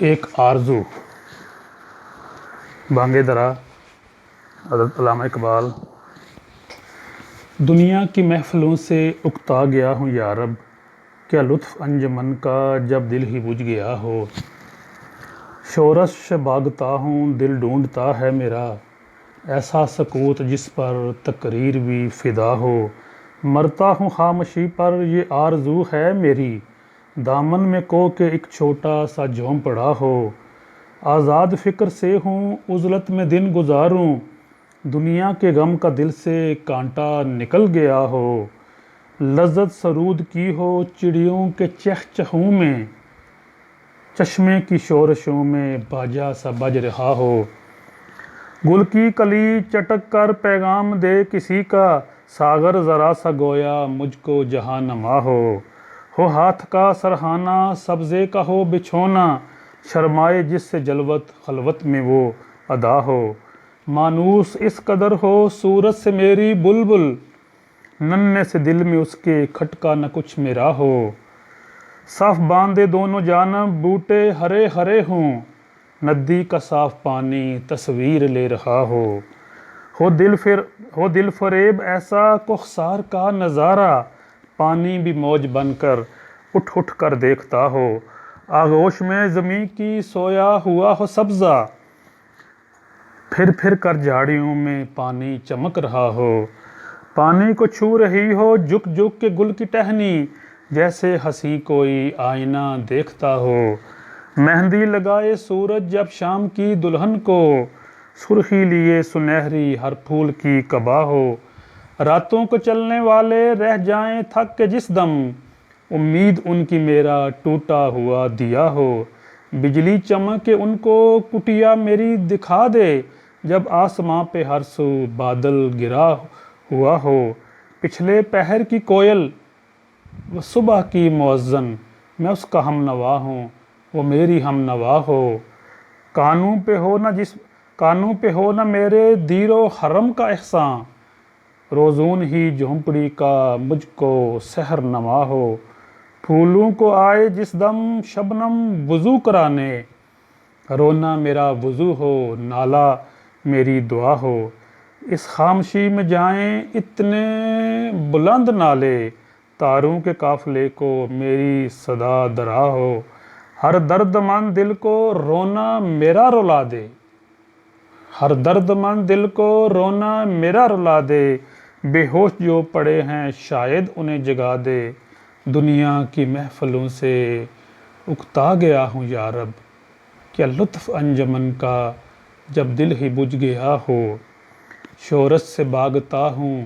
ایک آرزو، بانگ درا، حضرت علامہ اقبال۔ دنیا کی محفلوں سے اکتا گیا ہوں یا رب، کیا لطف انجمن کا جب دل ہی بجھ گیا ہو۔ شورش سے باغتا ہوں دل ڈھونڈتا ہے میرا، ایسا سکوت جس پر تقریر بھی فدا ہو۔ مرتا ہوں خاموشی پر یہ آرزو ہے میری، دامن میں کو کے ایک چھوٹا سا جھوم پڑا ہو۔ آزاد فکر سے ہوں عزلت میں دن گزاروں، دنیا کے غم کا دل سے کانٹا نکل گیا ہو۔ لذت سرود کی ہو چڑیوں کے چہ چہوں میں، چشمے کی شورشوں میں باجا سا بج رہا ہو۔ گل کی کلی چٹک کر پیغام دے کسی کا، ساغر ذرا سا گویا مجھ کو جہاں نما ہو۔ ہاتھ کا سرہانا سبزے کا ہو بچھونا، شرمائے جس سے جلوت خلوت میں وہ ادا ہو۔ مانوس اس قدر ہو صورت سے میری بلبل، ننھے سے دل میں اس کے کھٹکا نہ کچھ میرا ہو۔ صف باندھے دونوں جانب بوٹے ہرے ہرے ہوں، ندی کا صاف پانی تصویر لے رہا ہو۔ دل فریب ایسا کہسار کا نظارہ، پانی بھی موج بن کر اٹھ اٹھ کر دیکھتا ہو۔ آغوش میں زمیں کی سویا ہوا ہو سبزہ، پھر پھر کر جھاڑیوں میں پانی چمک رہا ہو۔ پانی کو چھو رہی ہو جھک جھک کے گل کی ٹہنی، جیسے ہنسی کوئی آئینہ دیکھتا ہو۔ مہندی لگائے سورج جب شام کی دلہن کو، سرخی لیے سنہری ہر پھول کی قبا ہو۔ راتوں کو چلنے والے رہ جائیں تھک کے جس دم، امید ان کی میرا ٹوٹا ہوا دیا ہو۔ بجلی چمکے ان کو کٹیا میری دکھا دے، جب آسماں پہ ہر سو بادل گرا ہوا ہو۔ پچھلے پہر کی کوئل وہ صبح کی مؤذن، میں اس کا ہم نوا ہوں وہ میری ہم نوا ہو۔ کانوں پہ ہو نہ میرے دیر و حرم کا احساں، روزون ہی جھونپڑی کا مجھ کو سحر نما ہو۔ پھولوں کو آئے جس دم شبنم وضو کرانے، رونا میرا وضو ہو نالہ میری دعا ہو۔ اس خاموشی میں جائیں اتنے بلند نالے، تاروں کے قافلے کو میری صدا درا ہو۔ ہر درد مند دل کو رونا میرا رلا دے، ہر درد مند دل کو رونا میرا رلا دے، بے ہوش جو پڑے ہیں شاید انہیں جگا دے۔ دنیا کی محفلوں سے اکتا گیا ہوں یا رب، کیا لطف انجمن کا جب دل ہی بجھ گیا ہو۔ شورش سے باغتا ہوں